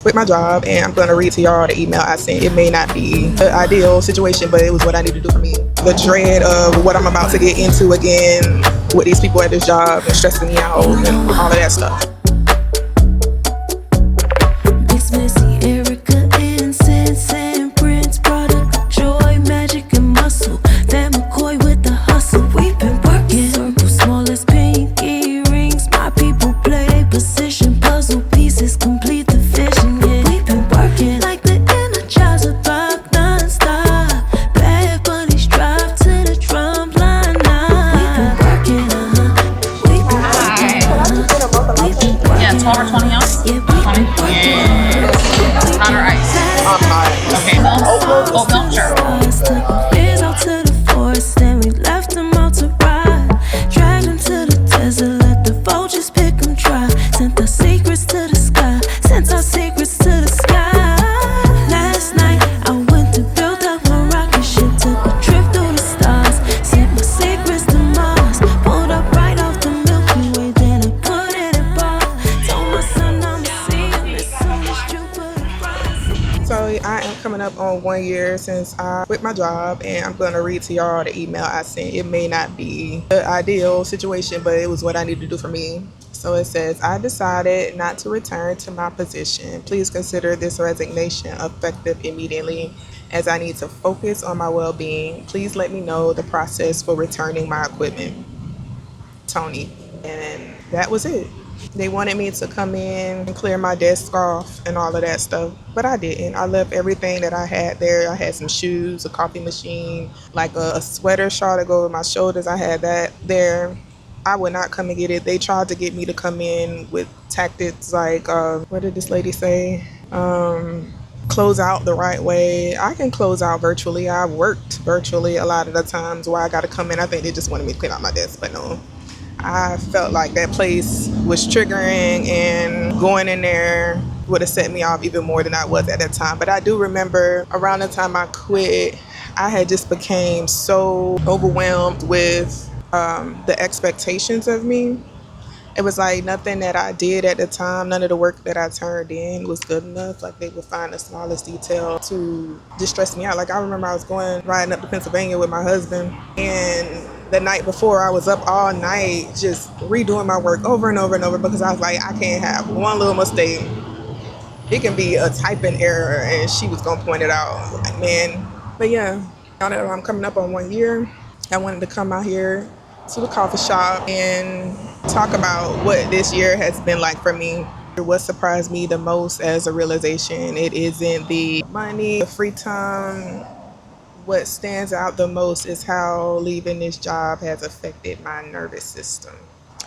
quit my job, and I'm going to read to y'all the email I sent. It may not be the ideal situation, but it was what I need to do for me. The dread of what I'm about to get into again with these people at this job and stressing me out and all of that stuff. Mix Missy, Erica, Incense, and Prince, product of joy, magic, and muscle. Van McCoy with the hustle. We've been working. Circle small as pinky rings. My people play their position. Puzzle pieces complete the vision. Yeah, we've been working like the Energizer rock non-stop. Bad bunnies drive to the drum line now. We've been working, we've been working, we've been working. Yeah, 12 or 20 ounce? Yeah, we've been working. Hot or ice? Okay, oat milk, sure. Took beers out to the forest, then we left them out to ride. Dragged them to the desert, let the vultures pick them dry. Sent our secrets to the sky, sent our secrets to the sky. Last night, I went to build up my rocket ship, took a trip through the stars. Sent my secrets to Mars, pulled up right off the Milky Way, then I put it in bar. Told my son I'ma see him as soon as Jupiter rises. So I am coming up on 1 year since I quit my job, and I'm going to read to y'all the email I sent. It may not be the ideal situation, but it was what I need to do for me. So it says, I decided not to return to my position. Please consider this resignation effective immediately as I need to focus on my well-being. Please let me know the process for returning my equipment. Tony. And that was it. They wanted me to come in and clear my desk off and all of that stuff, but I didn't. I left everything that I had there. I had some shoes, a coffee machine, like a sweater shawl to go over my shoulders. I had that there. I would not come and get it. They tried to get me to come in with tactics like, what did this lady say? Close out the right way. I can close out virtually. I worked virtually a lot of the times where I got to come in. I think they just wanted me to clean out my desk, but no. I felt like that place was triggering, and going in there would have set me off even more than I was at that time. But I do remember around the time I quit, I had just became so overwhelmed with the expectations of me. It was like nothing that I did at the time, none of the work that I turned in was good enough. Like they would find the smallest detail to just stress me out. Like I remember I was riding up to Pennsylvania with my husband, and the night before I was up all night just redoing my work over and over and over because I was like, I can't have one little mistake. It can be a typing error, and she was gonna point it out. Like, man. But yeah, now that I'm coming up on 1 year, I wanted to come out here to the coffee shop and talk about what this year has been like for me. What surprised me the most as a realization, it isn't the money, the free time. What stands out the most is how leaving this job has affected my nervous system.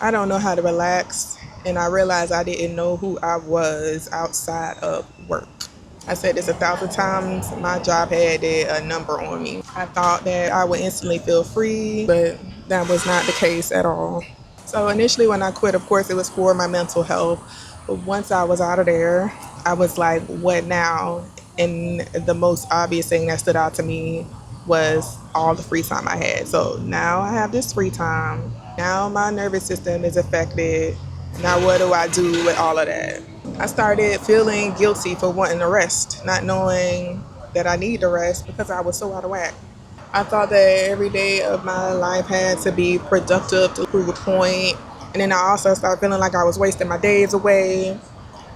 I don't know how to relax, and I realized I didn't know who I was outside of work. I said this 1,000 times, my job had a number on me. I thought that I would instantly feel free, but that was not the case at all. So initially when I quit, of course, it was for my mental health. But once I was out of there, I was like, what now? And the most obvious thing that stood out to me was all the free time I had. So now I have this free time. Now my nervous system is affected. Now what do I do with all of that? I started feeling guilty for wanting to rest, not knowing that I need to rest because I was so out of whack. I thought that every day of my life had to be productive to prove a point. And then I also started feeling like I was wasting my days away.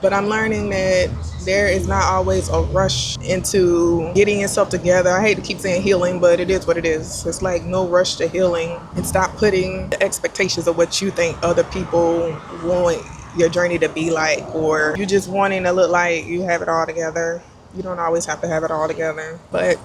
But I'm learning that there is not always a rush into getting yourself together. I hate to keep saying healing, but it is what it is. It's like no rush to healing. And stop putting the expectations of what you think other people want your journey to be like, or you just wanting to look like you have it all together. You don't always have to have it all together. But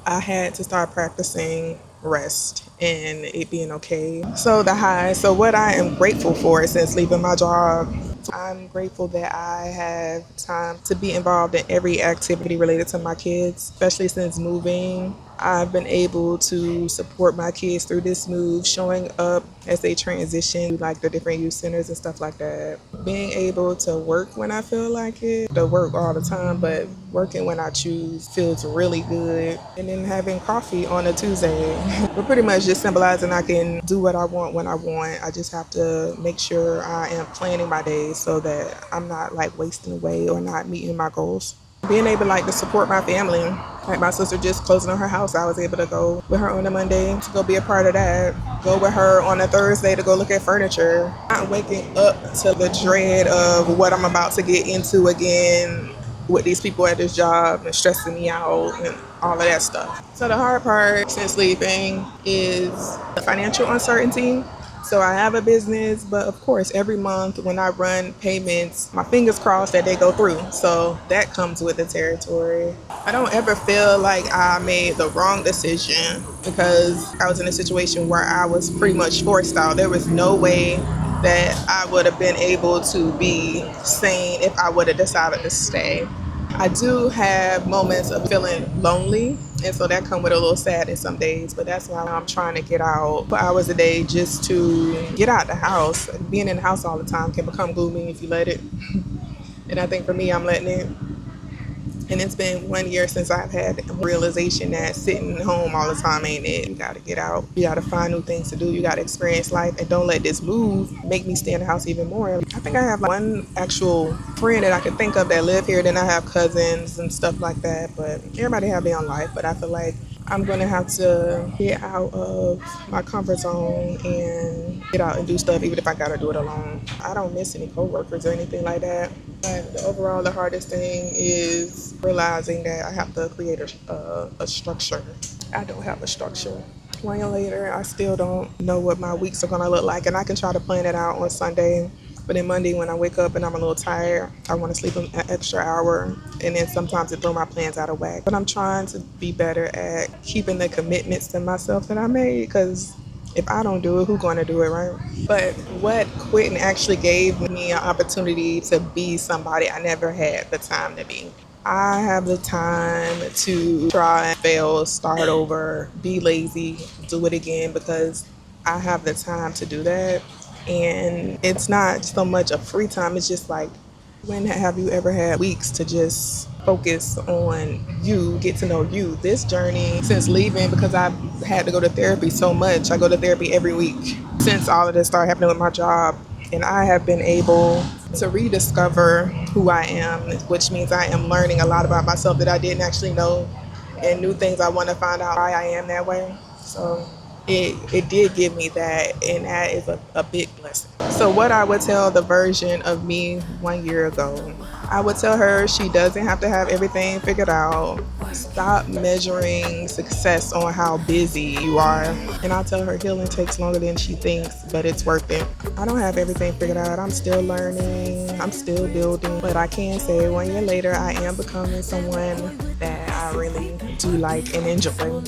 I had to start practicing rest and it being okay. So the highs. So what I am grateful for since leaving my job, I'm grateful that I have time to be involved in every activity related to my kids, especially since moving. I've been able to support my kids through this move, showing up as they transition, like the different youth centers and stuff like that. Being able to work when I feel like it, to work all the time, but working when I choose feels really good. And then having coffee on a Tuesday. We're pretty much just symbolizing I can do what I want when I want. I just have to make sure I am planning my days so that I'm not like wasting away or not meeting my goals. Being able like to support my family. Like my sister just closing on her house. I was able to go with her on a Monday to go be a part of that. Go with her on a Thursday to go look at furniture. Not waking up to the dread of what I'm about to get into again with these people at this job and stressing me out and all of that stuff. So the hard part since leaving is the financial uncertainty. So I have a business, but of course, every month when I run payments, my fingers crossed that they go through. So that comes with the territory. I don't ever feel like I made the wrong decision because I was in a situation where I was pretty much forced out. There was no way that I would have been able to be sane if I would have decided to stay. I do have moments of feeling lonely, and so that come with a little sadness some days, but that's why I'm trying to get out for hours a day just to get out the house. Being in the house all the time can become gloomy if you let it. And I think for me, I'm letting it. And it's been 1 year since I've had a realization that sitting home all the time ain't it. You gotta get out. You gotta find new things to do. You gotta experience life. And don't let this move make me stay in the house even more. I think I have like one actual friend that I can think of that live here. Then I have cousins and stuff like that. But everybody have their own life. But I feel like I'm gonna have to get out of my comfort zone and get out and do stuff even if I gotta do it alone. I don't miss any coworkers or anything like that. But overall, the hardest thing is realizing that I have to create a structure. I don't have a structure. 1 year later, I still don't know what my weeks are gonna look like, and I can try to plan it out on Sunday. But then Monday, when I wake up and I'm a little tired, I want to sleep an extra hour, and then sometimes it throw my plans out of whack. But I'm trying to be better at keeping the commitments to myself that I made, because if I don't do it, who's going to do it, right? But what quitting actually gave me an opportunity to be somebody I never had the time to be. I have the time to try, fail, start over, be lazy, do it again, because I have the time to do that. And it's not so much a free time, it's just like, when have you ever had weeks to just focus on you, get to know you? This journey since leaving, because I've had to go to therapy so much, I go to therapy every week since all of this started happening with my job. And I have been able to rediscover who I am, which means I am learning a lot about myself that I didn't actually know, and new things I want to find out why I am that way. So it did give me that, and that is a big blessing. So what I would tell the version of me 1 year ago, I would tell her she doesn't have to have everything figured out. Stop measuring success on how busy you are. And I'll tell her healing takes longer than she thinks, but it's worth it. I don't have everything figured out. I'm still learning. I'm still building. But I can say 1 year later, I am becoming someone that I really do like and enjoy.